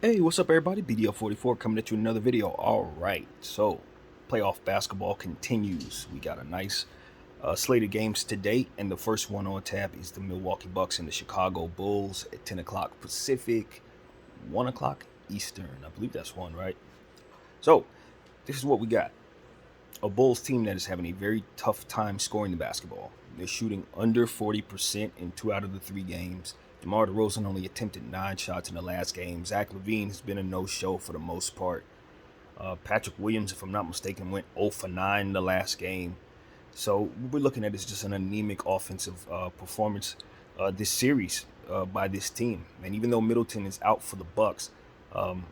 Hey, what's up, everybody? BDL44 coming at you with another video. All right, so playoff basketball continues. We got a nice slate of games today, and the first one on tap is the Milwaukee Bucks and the Chicago Bulls at 10 o'clock Pacific, 1 o'clock Eastern. I believe that's one, right? So, this is what we got. A Bulls team that is having a very tough time scoring the basketball. They're shooting under 40% in 2 out of the 3 games. DeMar DeRozan only attempted 9 shots in the last game. Zach LaVine has been a no-show for the most part. Patrick Williams, if I'm not mistaken, went 0 for 9 in the last game. So what we're looking at is just an anemic offensive performance this series by this team. And even though Middleton is out for um,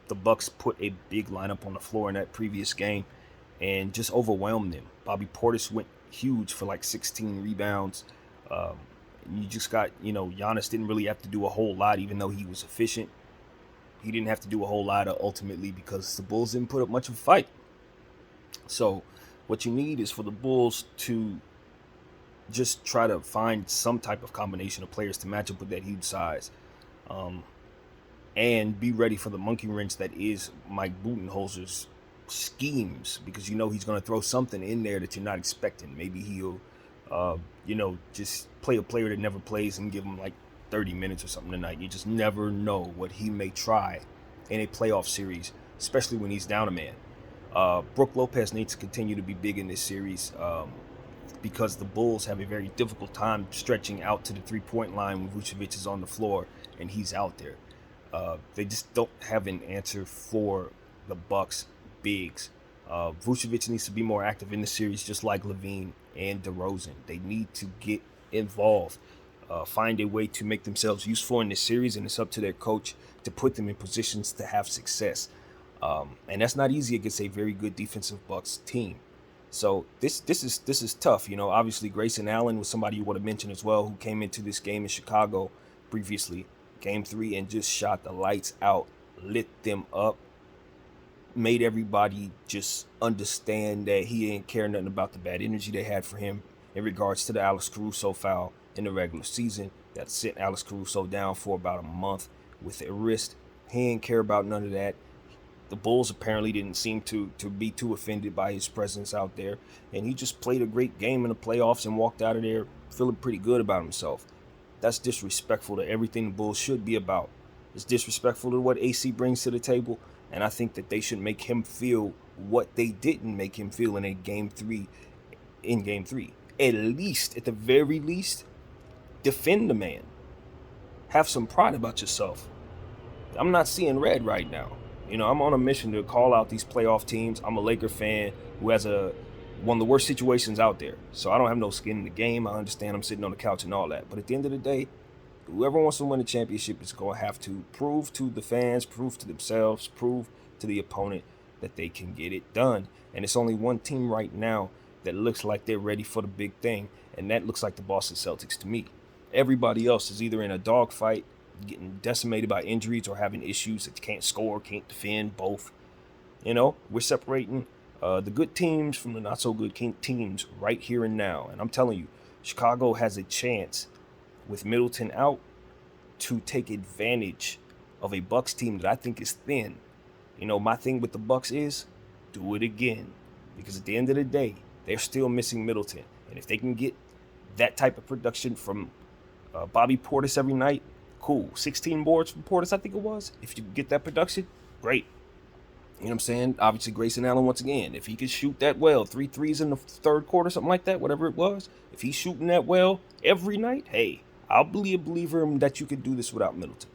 the Bucks put a big lineup on the floor in that previous game and just overwhelmed them. Bobby Portis went huge for like 16 rebounds. Um, you just got, Giannis didn't really have to do a whole lot, even though he was efficient. He didn't have to do a whole lot ultimately because the Bulls didn't put up much of a fight. So what you need is for the Bulls to just try to find some type of combination of players to match up with that huge size. Um, and be ready for the monkey wrench that is Mike Budenholzer's schemes, because he's going to throw something in there that you're not expecting. Maybe he'll, just play a player that never plays and give him like 30 minutes or something tonight. You just never know what he may try in a playoff series, especially when he's down a man. Brook Lopez needs to continue to be big in this series because the Bulls have a very difficult time stretching out to the three-point line when Vucevic is on the floor and he's out there. They just don't have an answer for the Bucks bigs. Vucevic needs to be more active in the series, just like LaVine and DeRozan. They need to get involved, find a way to make themselves useful in this series, and it's up to their coach to put them in positions to have success. And that's not easy against a very good defensive Bucks team. So this is tough. Obviously Grayson Allen was somebody you would have mentioned as well, who came into this game in Chicago previously, game 3, and just shot the lights out, lit them up, made everybody just understand that he didn't care nothing about the bad energy they had for him in regards to the Alex Caruso foul in the regular season that sent Alex Caruso down for about a month with a wrist. He didn't care about none of that. The Bulls apparently didn't seem to be too offended by his presence out there, and he just played a great game in the playoffs and walked out of there feeling pretty good about himself. That's disrespectful to everything the Bulls should be about. It's disrespectful to what AC brings to the table, and I think that they should make him feel what they didn't make him feel in Game 3. At least, at the very least, defend the man. Have some pride about yourself. I'm not seeing red right now. I'm on a mission to call out these playoff teams. I'm a Laker fan who has one of the worst situations out there. So I don't have no skin in the game. I understand I'm sitting on the couch and all that. But at the end of the day, whoever wants to win a championship is going to have to prove to the fans, prove to themselves, prove to the opponent that they can get it done. And it's only one team right now that looks like they're ready for the big thing, and that looks like the Boston Celtics to me. Everybody else is either in a dogfight, getting decimated by injuries, or having issues that can't score, can't defend, both. We're separating the good teams from the not so good teams right here and now. And I'm telling you, Chicago has a chance with Middleton out to take advantage of a Bucks team that I think is thin. My thing with the Bucks is do it again, because at the end of the day, they're still missing Middleton. And if they can get that type of production from Bobby Portis every night, cool. 16 boards from Portis, I think it was. If you get that production, great. You know what I'm saying? Obviously, Grayson Allen, once again, if he could shoot that well, 3 threes in the third quarter, something like that, whatever it was, if he's shooting that well every night, hey, I'll be a believer that you could do this without Middleton.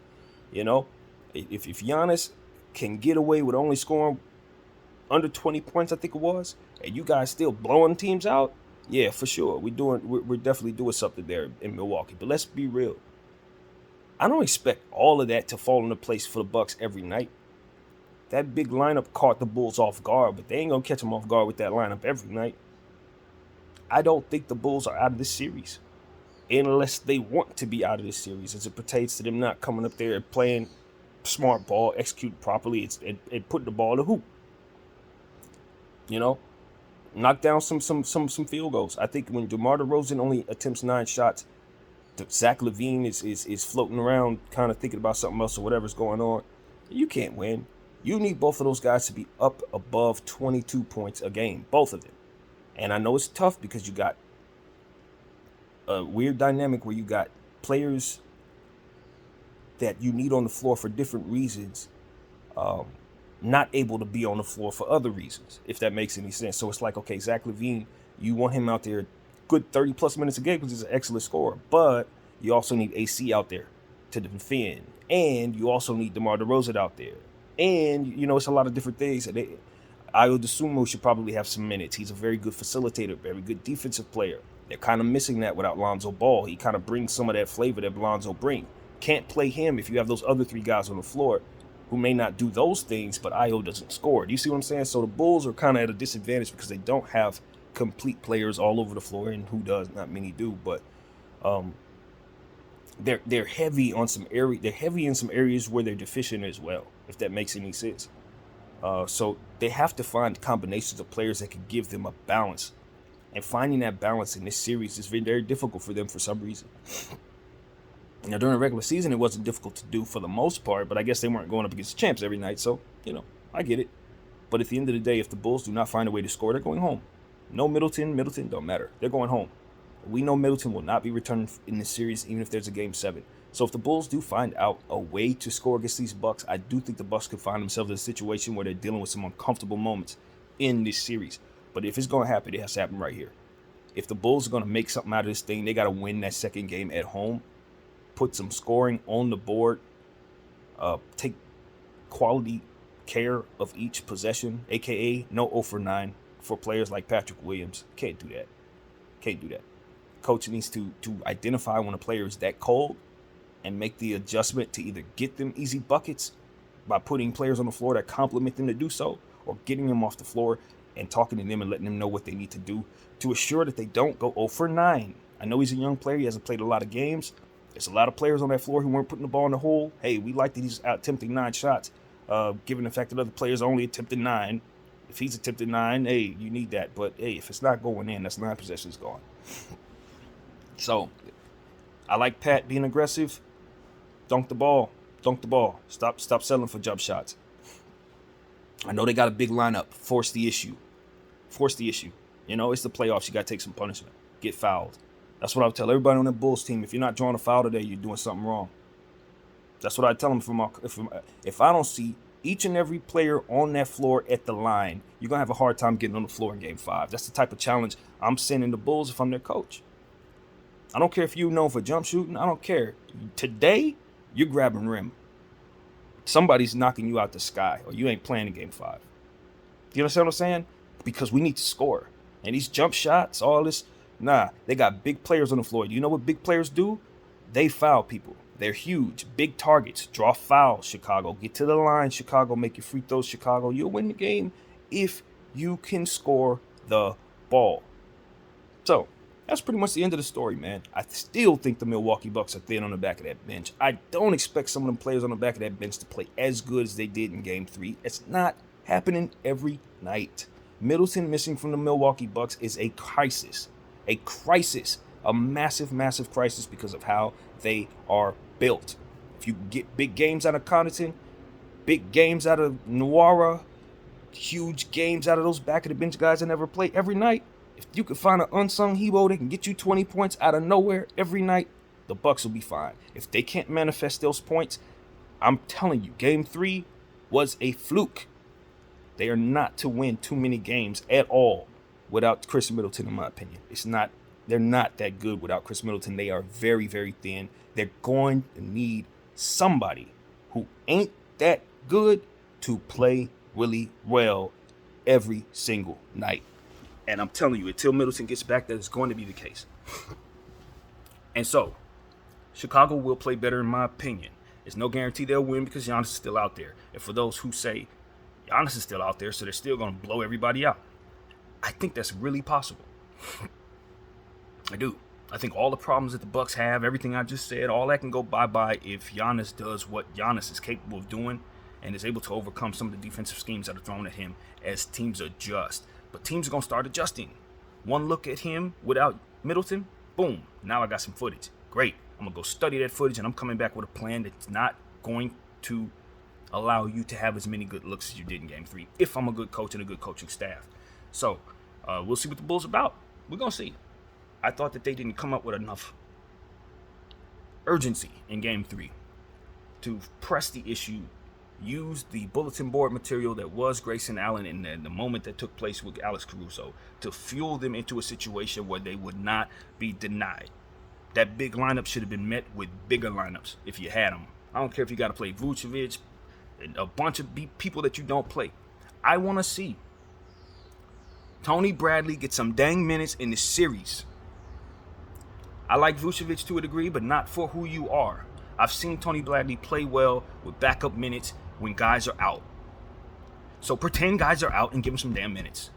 If Giannis can get away with only scoring under 20 points, I think it was, and you guys still blowing teams out, yeah, for sure. We're definitely doing something there in Milwaukee. But let's be real. I don't expect all of that to fall into place for the Bucks every night. That big lineup caught the Bulls off guard, but they ain't going to catch them off guard with that lineup every night. I don't think the Bulls are out of this series unless they want to be out of this series as it pertains to them not coming up there and playing smart ball, execute properly, and putting the ball in the hoop. Knock down some field goals. I think when DeMar DeRozan only attempts 9 shots, Zach LaVine is floating around kind of thinking about something else or whatever's going on. You can't win. You need both of those guys to be up above 22 points a game, both of them. And I know it's tough because you got a weird dynamic where you got players that you need on the floor for different reasons, not able to be on the floor for other reasons, if that makes any sense. So it's like, okay, Zach LaVine, you want him out there good 30 plus minutes a game because he's an excellent scorer, but you also need AC out there to defend, and you also need DeMar DeRozan out there, and it's a lot of different things. And Ayo DeSumo should probably have some minutes. He's a very good facilitator, very good defensive player. They're kind of missing that without Lonzo Ball. He kind of brings some of that flavor that Lonzo brings. Can't play him if you have those other three guys on the floor who may not do those things, but Ayo doesn't score. Do you see what I'm saying? So the Bulls are kind of at a disadvantage because they don't have complete players all over the floor, and who does? Not many do, but they're heavy on some area. They're heavy in some areas where they're deficient as well, if that makes any sense. So they have to find combinations of players that can give them a balance, and finding that balance in this series is very, very difficult for them for some reason. Now, during the regular season, it wasn't difficult to do for the most part, but I guess they weren't going up against the champs every night, so, I get it. But at the end of the day, if the Bulls do not find a way to score, they're going home. No Middleton don't matter. They're going home. We know Middleton will not be returning in this series, even if there's a Game 7. So if the Bulls do find out a way to score against these Bucks, I do think the Bucks could find themselves in a situation where they're dealing with some uncomfortable moments in this series. But if it's going to happen, it has to happen right here. If the Bulls are going to make something out of this thing, they got to win that second game at home. Put some scoring on the board, take quality care of each possession, aka no 0 for 9 for players like Patrick Williams. Can't do that. Coach needs to identify when a player is that cold and make the adjustment to either get them easy buckets by putting players on the floor that complement them to do so, or getting them off the floor and talking to them and letting them know what they need to do to assure that they don't go 0 for 9. I know he's a young player. He hasn't played a lot of games. There's a lot of players on that floor who weren't putting the ball in the hole. Hey, we like that he's out attempting 9 shots, given the fact that other players only attempted 9. If he's attempted 9, hey, you need that. But, hey, if it's not going in, that's 9 possessions gone. So, I like Pat being aggressive. Dunk the ball. Stop settling for jump shots. I know they got a big lineup. Force the issue. It's the playoffs. You got to take some punishment. Get fouled. That's what I would tell everybody on that Bulls team. If you're not drawing a foul today, you're doing something wrong. That's what I tell them. If I don't see each and every player on that floor at the line, you're going to have a hard time getting on the floor in Game 5. That's the type of challenge I'm sending the Bulls if I'm their coach. I don't care if you're known for jump shooting. I don't care. Today, you're grabbing rim. Somebody's knocking you out the sky, or you ain't playing in Game 5. You understand what I'm saying? Because we need to score. And these jump shots, all this, they got big players on the floor. Do you know what big players do? They foul people. They're huge. Big targets. Draw fouls, Chicago. Get to the line, Chicago. Make your free throws, Chicago. You'll win the game if you can score the ball. So, that's pretty much the end of the story, man. I still think the Milwaukee Bucks are thin on the back of that bench. I don't expect some of them players on the back of that bench to play as good as they did in Game 3. It's not happening every night. Middleton missing from the Milwaukee Bucks is a crisis. A massive, massive crisis because of how they are built. If you get big games out of Connaughton, big games out of Nwora, huge games out of those back of the bench guys that never play every night, if you can find an unsung hero that can get you 20 points out of nowhere every night, the Bucks will be fine. If they can't manifest those points, I'm telling you, Game 3 was a fluke. They are not to win too many games at all without Chris Middleton, in my opinion. They're not that good without Chris Middleton. They are very, very thin. They're going to need somebody who ain't that good to play really well every single night. And I'm telling you, until Middleton gets back, that is going to be the case. And so, Chicago will play better, in my opinion. There's no guarantee they'll win because Giannis is still out there. And for those who say Giannis is still out there, so they're still going to blow everybody out, I think that's really possible. I do. I think all the problems that the Bucks have, everything I just said, all that can go bye-bye if Giannis does what Giannis is capable of doing and is able to overcome some of the defensive schemes that are thrown at him as teams adjust. But teams are going to start adjusting. One look at him without Middleton, boom, now I got some footage. Great. I'm going to go study that footage, and I'm coming back with a plan that's not going to allow you to have as many good looks as you did in Game 3 if I'm a good coach and a good coaching staff. So we'll see what the Bulls are about. We're going to see. I thought that they didn't come up with enough urgency in Game 3 to press the issue, use the bulletin board material that was Grayson Allen in the moment that took place with Alex Caruso to fuel them into a situation where they would not be denied. That big lineup should have been met with bigger lineups if you had them. I don't care if you got to play Vucevic, and a bunch of people that you don't play. I want to see Tony Bradley get some dang minutes in this series. I like Vucevic to a degree, but not for who you are. I've seen Tony Bradley play well with backup minutes when guys are out. So pretend guys are out and give them some damn minutes.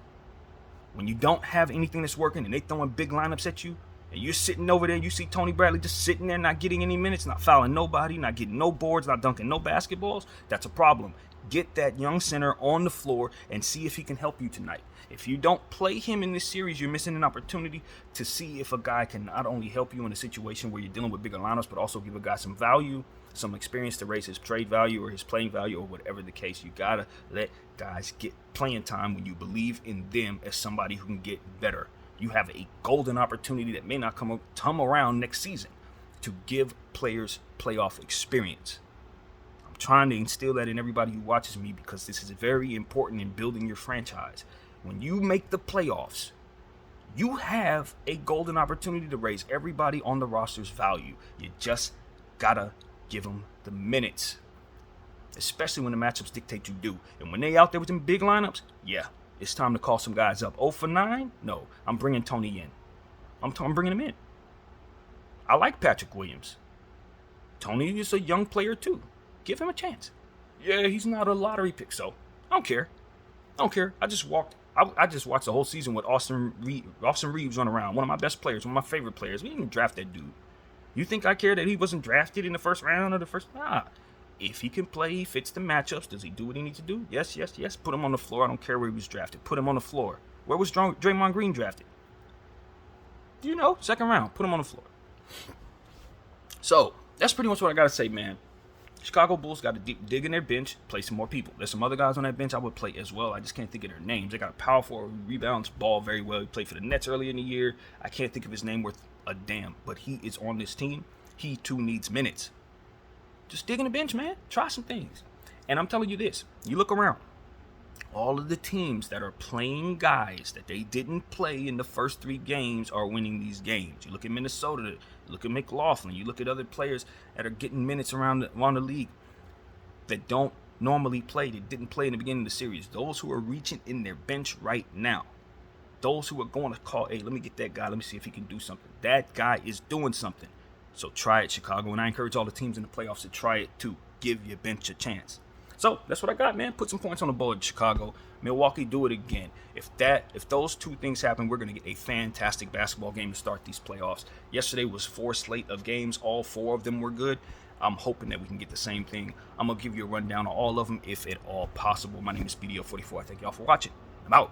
When you don't have anything that's working and they throwing big lineups at you, and you're sitting over there, you see Tony Bradley just sitting there not getting any minutes, not fouling nobody, not getting no boards, not dunking no basketballs, that's a problem. Get that young center on the floor and see if he can help you tonight. If you don't play him in this series, you're missing an opportunity to see if a guy can not only help you in a situation where you're dealing with bigger lineups, but also give a guy some value, some experience to raise his trade value or his playing value or whatever the case. You got to let guys get playing time when you believe in them as somebody who can get better. You have a golden opportunity that may not come around next season to give players playoff experience. I'm trying to instill that in everybody who watches me because this is very important in building your franchise. When you make the playoffs, you have a golden opportunity to raise everybody on the roster's value. You just gotta give them the minutes, especially when the matchups dictate you do. And when they out there with them big lineups, yeah, it's time to call some guys up. 0 for 9? No, I'm bringing Tony in. I'm bringing him in. I like Patrick Williams. Tony is a young player too. Give him a chance. Yeah, he's not a lottery pick, so I don't care. I just watched the whole season with Austin Reeves run around. One of my best players, one of my favorite players. We didn't even draft that dude. You think I care that he wasn't drafted in the first round or the first? Nah. If he can play, he fits the matchups. Does he do what he needs to do? Yes. Put him on the floor. I don't care where he was drafted. Put him on the floor. Where was Draymond Green drafted? You know, second round. Put him on the floor. So, that's pretty much what I got to say, man. Chicago Bulls got to dig in their bench, play some more people. There's some other guys on that bench I would play as well. I just can't think of their names. They got a power forward who rebounds ball very well. He played for the Nets earlier in the year. I can't think of his name worth a damn, but he is on this team. He, too, needs minutes. Just dig in the bench, man. Try some things. And I'm telling you this. You look around. All of the teams that are playing guys that they didn't play in the first 3 games are winning these games. You look at Minnesota. You look at McLaughlin. You look at other players that are getting minutes around the league that don't normally play, that didn't play in the beginning of the series. Those who are reaching in their bench right now. Those who are going to call, hey, let me get that guy. Let me see if he can do something. That guy is doing something. So try it, Chicago. And I encourage all the teams in the playoffs to try it too. Give your bench a chance. So that's what I got, man. Put some points on the board, Chicago. Milwaukee, do it again. If those 2 things happen, we're going to get a fantastic basketball game to start these playoffs. Yesterday was 4 slate of games. All 4 of them were good. I'm hoping that we can get the same thing. I'm going to give you a rundown on all of them if at all possible. My name is BDO44. I thank y'all for watching. I'm out.